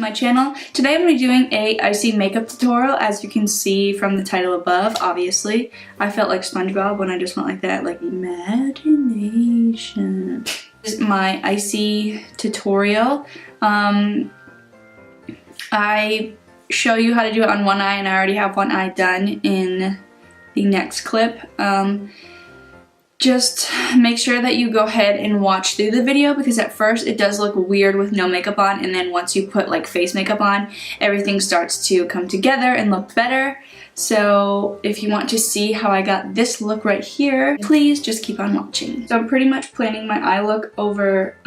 my channel. Today I'm going to be doing a icy makeup tutorial, as you can see from the title above. Obviously I felt like SpongeBob when I just went like that, like imagination. This is my icy tutorial. I show you how to do it on one eye, and I already have one eye done in the next clip. Just make sure that you go ahead and watch through the video, because at first it does look weird with no makeup on, and then once you put like face makeup on, everything starts to come together and look better. So if you want to see how I got this look right here, please just keep on watching. So I'm pretty much planning my eye look over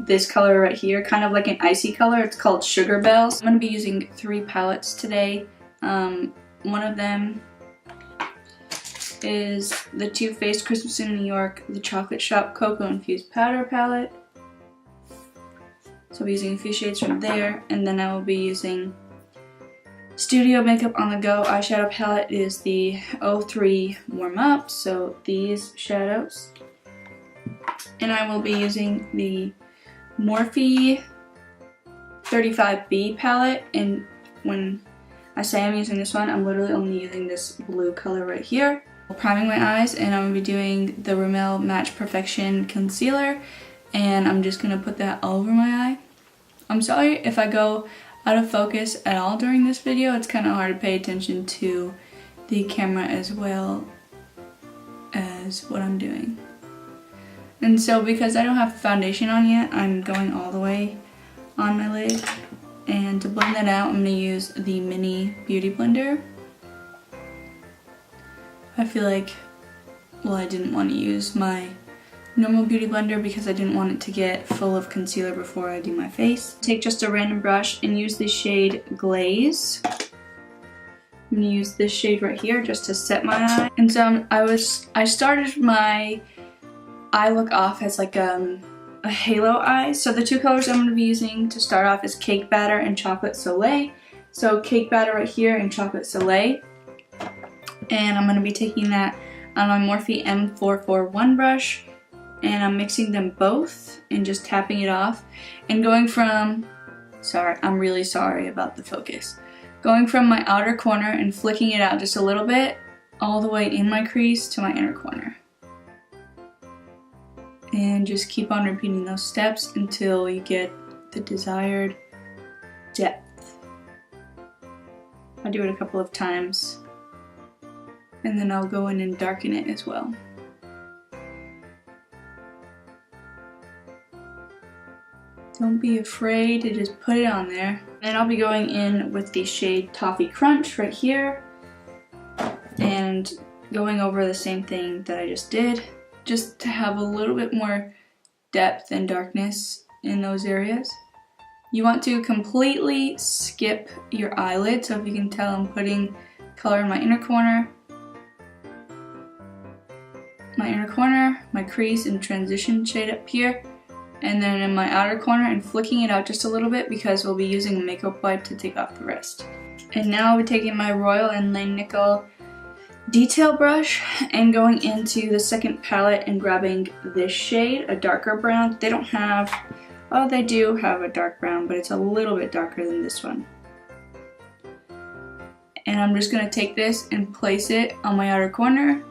this color right here, kind of like an icy color. It's called Sugar Bells. I'm going to be using 3 palettes today. One of them is the Too Faced Christmas in New York, the Chocolate Shop Cocoa Infused Powder Palette. So I'll be using a few shades from there, and then I will be using Studio Makeup on the Go eyeshadow palette. It is the 03 Warm Up, so these shadows. And I will be using the Morphe 35B palette, and when I say I'm using this one, I'm literally only using this blue color right here. Priming my eyes, and I'm going to be doing the Rimmel Match Perfection concealer, and I'm just going to put that all over my eye. I'm sorry if I go out of focus at all during this video. It's kind of hard to pay attention to the camera as well as what I'm doing. And so because I don't have foundation on yet, I'm going all the way on my lid. And to blend that out, I'm going to use the mini beauty blender. I feel like, well, I didn't want to use my normal beauty blender because I didn't want it to get full of concealer before I do my face. Take just a random brush and use the shade Glaze. I'm going to use this shade right here just to set my eye. And so I started my eye look off as like a halo eye. So the 2 colors I'm going to be using to start off is Cake Batter and Chocolate Soleil. So Cake Batter right here and Chocolate Soleil. And I'm going to be taking that on my Morphe M441 brush, and I'm mixing them both and just tapping it off and going from, I'm really sorry about the focus, going from my outer corner and flicking it out just a little bit all the way in my crease to my inner corner. And just keep on repeating those steps until you get the desired depth. I'll do it a couple of times, and then I'll go in and darken it as well. Don't be afraid to just put it on there. And I'll be going in with the shade Toffee Crunch right here and going over the same thing that I just did, just to have a little bit more depth and darkness in those areas. You want to completely skip your eyelid, so if you can tell, I'm putting color in my inner corner, my crease and transition shade up here, and then in my outer corner, and flicking it out just a little bit because we'll be using a makeup wipe to take off the rest. And now I'll be taking my Royal and Langnickel detail brush and going into the second palette and grabbing this shade, a darker brown. They don't have, oh, they do have a dark brown, but it's a little bit darker than this one. And I'm just going to take this and place it on my outer corner,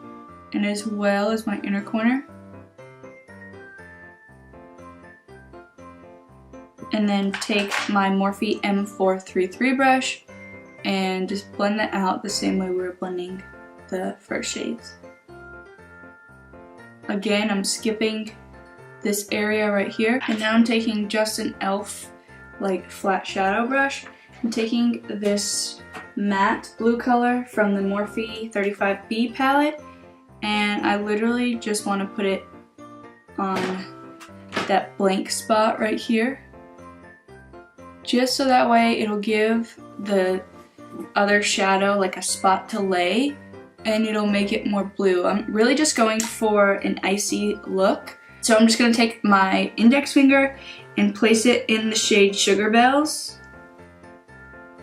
and as well as my inner corner. And then take my Morphe M433 brush and just blend that out the same way we were blending the first shades. Again, I'm skipping this area right here. And now I'm taking just an e.l.f. like flat shadow brush. I'm taking this matte blue color from the Morphe 35B palette, and I literally just want to put it on that blank spot right here, just so that way it'll give the other shadow like a spot to lay, and it'll make it more blue. I'm really just going for an icy look. So I'm just going to take my index finger and place it in the shade Sugar Bells,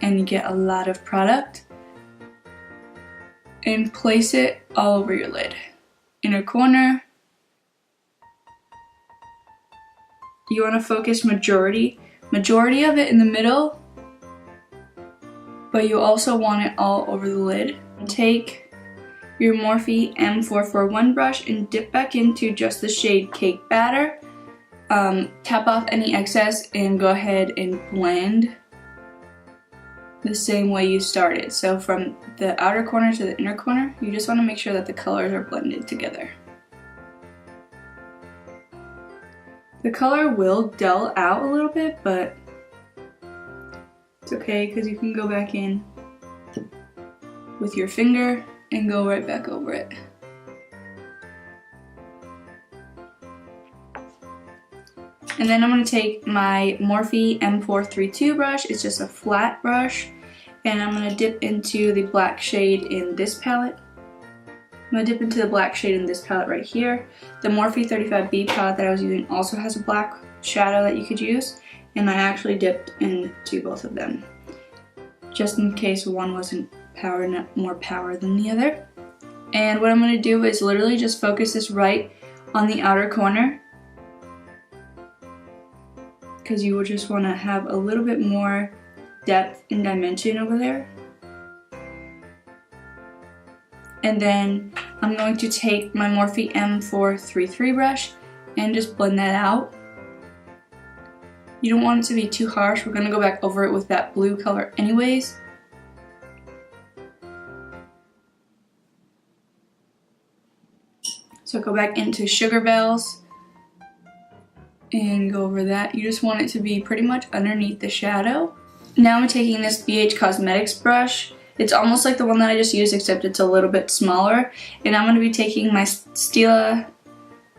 and you get a lot of product, and place it all over your lid. Inner corner. You want to focus majority of it in the middle, but you also want it all over the lid. Take your Morphe M441 brush and dip back into just the shade Cake Batter. Tap off any excess and go ahead and blend the same way you started. So from the outer corner to the inner corner, you just want to make sure that the colors are blended together. The color will dull out a little bit, but it's okay because you can go back in with your finger and go right back over it. And then I'm going to take my Morphe M432 brush. It's just a flat brush. And I'm going to dip into the black shade in this palette. I'm going to dip into the black shade in this palette right here. The Morphe 35B palette that I was using also has a black shadow that you could use. And I actually dipped into both of them, just in case one wasn't more power than the other. And what I'm going to do is literally just focus this right on the outer corner, because you will just want to have a little bit more depth and dimension over there. And then I'm going to take my Morphe M433 brush and just blend that out. You don't want it to be too harsh. We're going to go back over it with that blue color anyways. So go back into Sugar Bells and go over that. You just want it to be pretty much underneath the shadow. Now I'm taking this BH Cosmetics brush. It's almost like the one that I just used, except it's a little bit smaller. And I'm going to be taking my Stila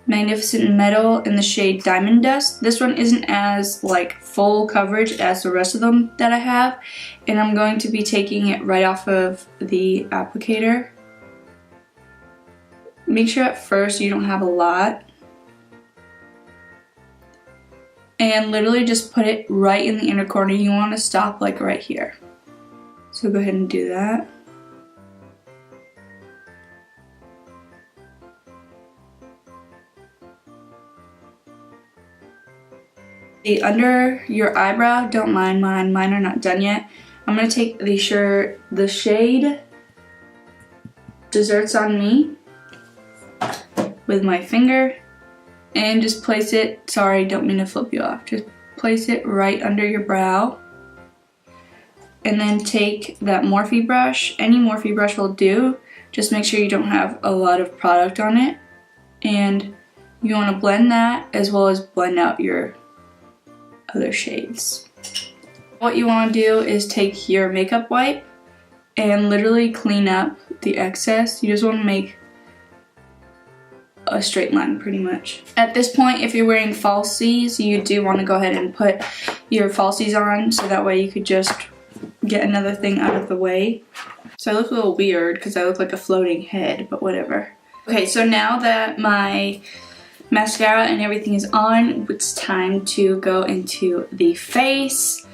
Magnificent Metal in the shade Diamond Dust. This one isn't as like full coverage as the rest of them that I have. And I'm going to be taking it right off of the applicator. Make sure at first you don't have a lot. And literally just put it right in the inner corner. You want to stop like right here. So go ahead and do that. Under your eyebrow, don't mind mine. Mine are not done yet. I'm going to take the shade Desserts on Me with my finger and just place it, sorry, don't mean to flip you off, just place it right under your brow. And then take that Morphe brush, any Morphe brush will do, just make sure you don't have a lot of product on it. And you want to blend that as well as blend out your other shades. What you want to do is take your makeup wipe and literally clean up the excess. You just want to make a straight line pretty much. At this point, if you're wearing falsies, you do want to go ahead and put your falsies on so that way you could just get another thing out of the way. So I look a little weird because I look like a floating head, but whatever. Okay, so now that my mascara and everything is on, it's time to go into the face.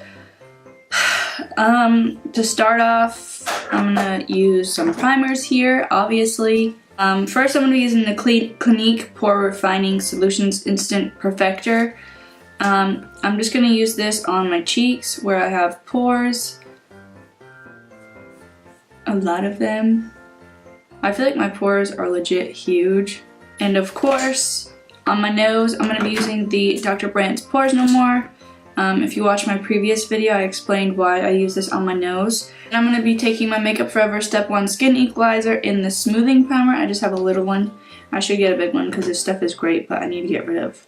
To start off, I'm gonna use some primers here, obviously. First, I'm going to be using the Clinique Pore Refining Solutions Instant Perfector. I'm just going to use this on my cheeks where I have pores. A lot of them. I feel like my pores are legit huge. And of course, on my nose, I'm going to be using the Dr. Brandt's Pores No More. If you watched my previous video, I explained why I use this on my nose. And I'm going to be taking my Makeup Forever Step 1 Skin Equalizer in the Smoothing Primer. I just have a little one. I should get a big one because this stuff is great, but I need to get rid of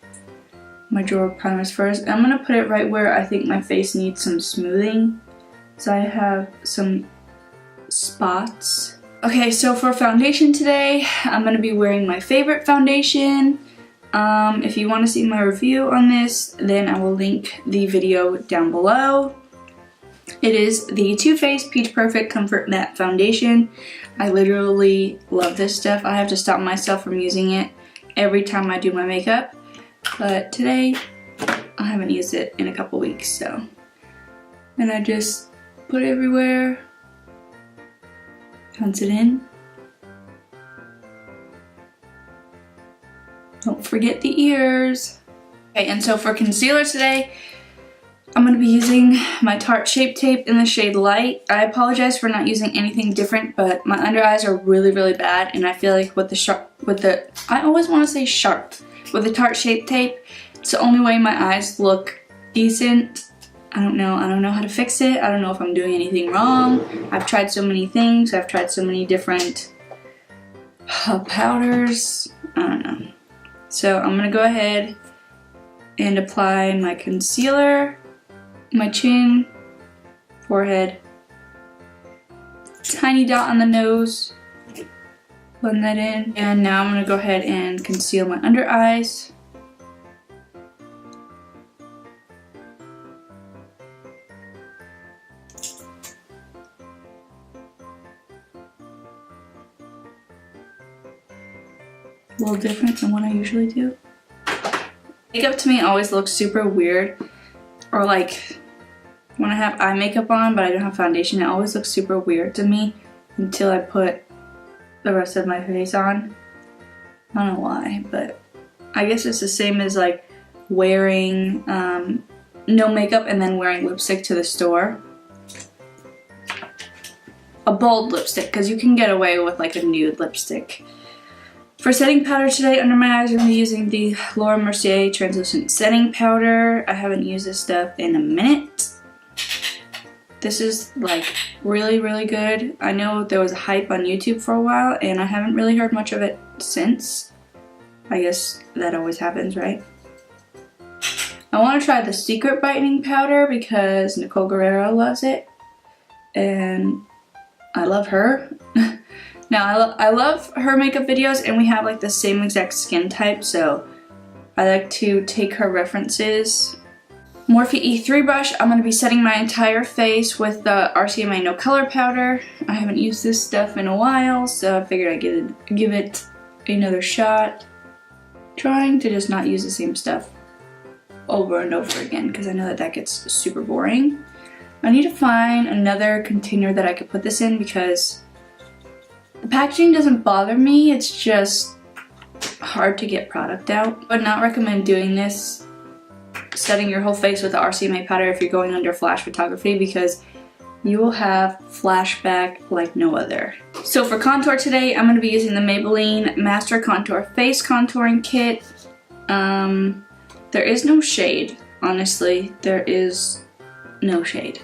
my drawer primers first. I'm going to put it right where I think my face needs some smoothing. So I have some spots. Okay, so for foundation today, I'm going to be wearing my favorite foundation. If you want to see my review on this, then I will link the video down below. It is the Too Faced Peach Perfect Comfort Matte Foundation. I literally love this stuff. I have to stop myself from using it every time I do my makeup. But today, I haven't used it in a couple weeks, so. And I just put it everywhere. Punch it in. Don't forget the ears. Okay, and so for concealer today, I'm going to be using my Tarte Shape Tape in the shade Light. I apologize for not using anything different, but my under eyes are really, really bad, and I feel like with the I always want to say sharp. With the Tarte Shape Tape, it's the only way my eyes look decent. I don't know how to fix it. I don't know if I'm doing anything wrong. I've tried so many things. I've tried so many different powders. I don't know. So I'm going to go ahead and apply my concealer, my chin, forehead, tiny dot on the nose, blend that in, and now I'm going to go ahead and conceal my under eyes. A little different than what I usually do. Makeup to me always looks super weird, or like when I have eye makeup on but I don't have foundation, it always looks super weird to me until I put the rest of my face on. I don't know why, but I guess it's the same as like wearing no makeup and then wearing lipstick to the store. A bold lipstick, because you can get away with like a nude lipstick. For setting powder today under my eyes, I'm going to be using the Mercier Translucent Setting Powder. I haven't used this stuff in a minute. This is like really, really good. I know there was a hype on YouTube for a while, and I haven't really heard much of it since. I guess that always happens, right? I want to try the Secret Brightening Powder because Nicole Guerrero loves it, and I love her. Now, I love her makeup videos, and we have like the same exact skin type, so I like to take her references. Morphe E3 brush, I'm going to be setting my entire face with the RCMA No Color Powder. I haven't used this stuff in a while, so I figured I'd give it another shot. Trying to just not use the same stuff over and over again, because I know that gets super boring. I need to find another container that I could put this in, because the packaging doesn't bother me, it's just hard to get product out. I would not recommend doing this, setting your whole face with the RCMA powder if you're going under flash photography, because you will have flashback like no other. So for contour today, I'm going to be using the Maybelline Master Contour Face Contouring Kit. There is no shade, honestly. There is no shade.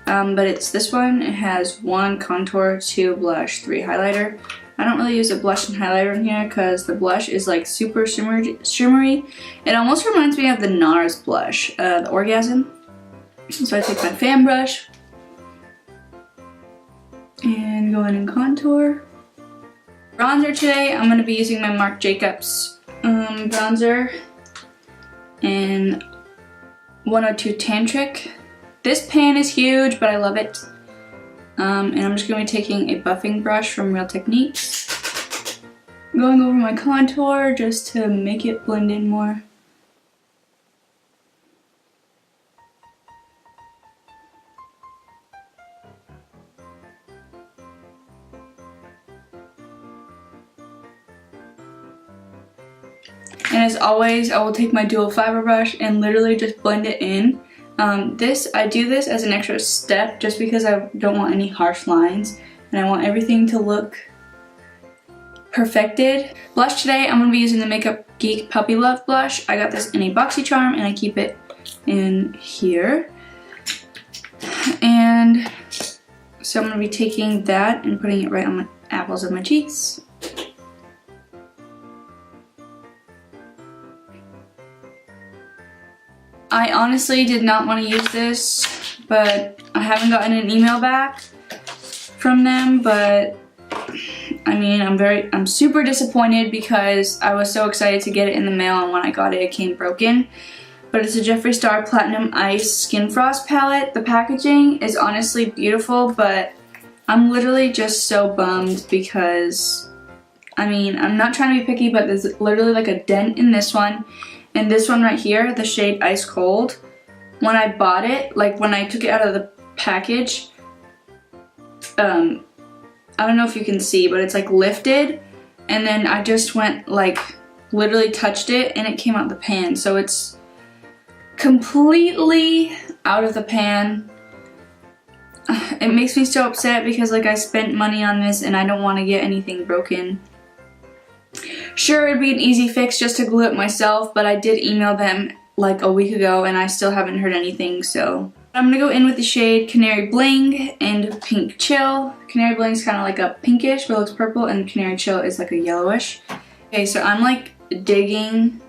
But it's this one. It has 1 contour, 2 blush, 3 highlighter. I don't really use a blush and highlighter in here because the blush is like super shimmery. It almost reminds me of the NARS blush, the Orgasm. So I take my fan brush and go in and contour. Bronzer today, I'm going to be using my Marc Jacobs bronzer in 102 Tantric. This pan is huge, but I love it. And I'm just going to be taking a buffing brush from Real Techniques, going over my contour just to make it blend in more. And as always, I will take my dual fiber brush and literally just blend it in. I do this as an extra step just because I don't want any harsh lines and I want everything to look perfected. Blush today, I'm going to be using the Makeup Geek Puppy Love blush. I got this in a BoxyCharm and I keep it in here. And so I'm going to be taking that and putting it right on my apples of my cheeks. I honestly did not want to use this, but I haven't gotten an email back from them, but I mean, I'm super disappointed because I was so excited to get it in the mail, and when I got it, it came broken. But it's a Jeffree Star Platinum Ice Skin Frost palette. The packaging is honestly beautiful, but I'm literally just so bummed because, I mean, I'm not trying to be picky, but there's literally like a dent in this one. And this one right here, the shade Ice Cold, when I bought it, like when I took it out of the package, I don't know if you can see, but it's like lifted, and then I just went like, literally touched it, and it came out the pan. So it's completely out of the pan. It makes me so upset because like I spent money on this and I don't want to get anything broken. Sure, it'd be an easy fix just to glue it myself, but I did email them like a week ago and I still haven't heard anything, so. I'm gonna go in with the shade Canary Bling and Pink Chill. Canary Bling is kind of like a pinkish, but it looks purple, and Canary Chill is like a yellowish. Okay, so I'm like digging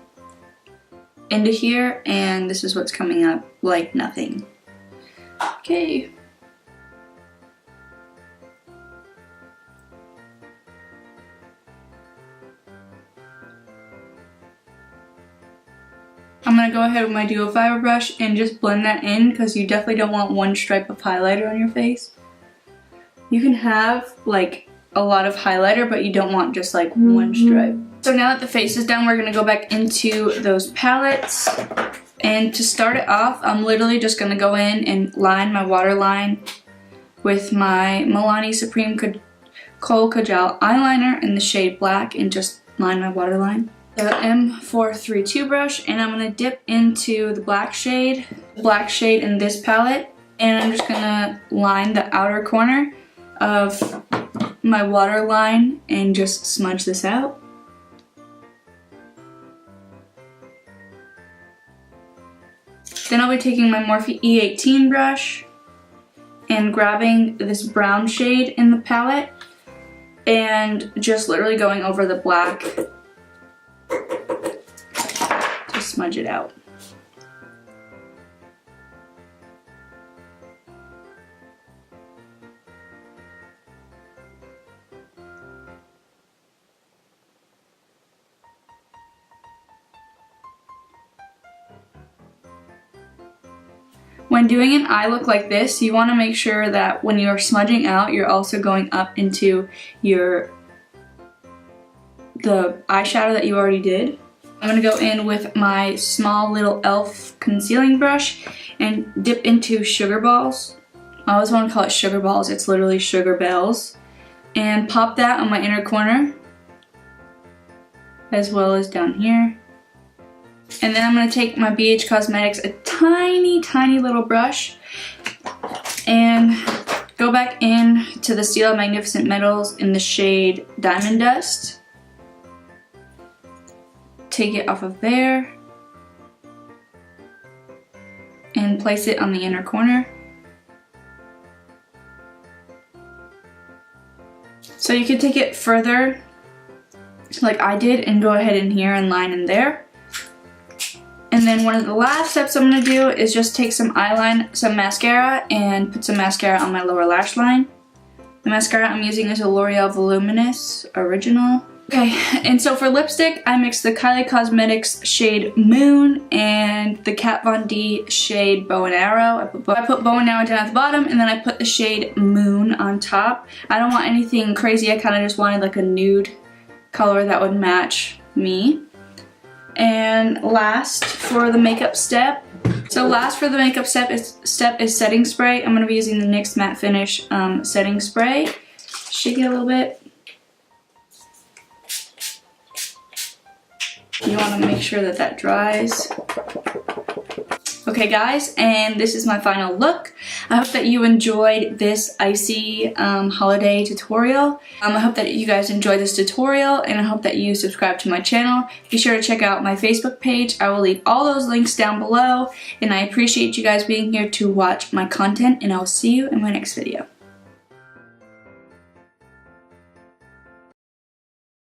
into here, and this is what's coming up like nothing. Okay. I'm going to go ahead with my dual fiber brush and just blend that in because you definitely don't want one stripe of highlighter on your face. You can have like a lot of highlighter, but you don't want just like one stripe. So now that the face is done, we're going to go back into those palettes. And to start it off, I'm literally just going to go in and line my waterline with my Milani Supereme Kohl Kojal eyeliner in the shade Black and just line my waterline. The M432 brush, and I'm going to dip into the black shade in this palette, and I'm just going to line the outer corner of my waterline and just smudge this out. Then I'll be taking my Morphe E18 brush and grabbing this brown shade in the palette and just literally going over the black to smudge it out. When doing an eye look like this, you want to make sure that when you're smudging out, you're also going up into the eyeshadow that you already did. I'm going to go in with my small little e.l.f. concealing brush and dip into sugar balls. I always want to call it sugar balls, it's literally sugar bells. And pop that on my inner corner, as well as down here. And then I'm going to take my BH Cosmetics, a tiny, tiny little brush, and go back in to the Stila Magnificent Metals in the shade Diamond Dust. Take it off of there and place it on the inner corner. So you can take it further like I did and go ahead in here and line in there. And then one of the last steps I'm going to do is just take some mascara and put some mascara on my lower lash line. The mascara I'm using is a Loreal Voluminious Original. Okay, and so for lipstick, I mixed the Kylie Cosmetics shade Moon and the Kat Von D shade Bow and Arrow. I put Bow and Arrow down at the bottom, and then I put the shade Moon on top. I don't want anything crazy, I kind of just wanted like a nude color that would match me. And last for the makeup step. So last for the makeup step is setting spray. I'm going to be using the NYX Matte Finish setting spray. Shake it a little bit. You want to make sure that that dries. Okay guys, and this is my final look. I hope that you enjoyed this icy holiday tutorial. I hope that you guys enjoyed this tutorial, and I hope that you subscribe to my channel. Be sure to check out my Facebook page. I will leave all those links down below, and I appreciate you guys being here to watch my content, and I'll see you in my next video.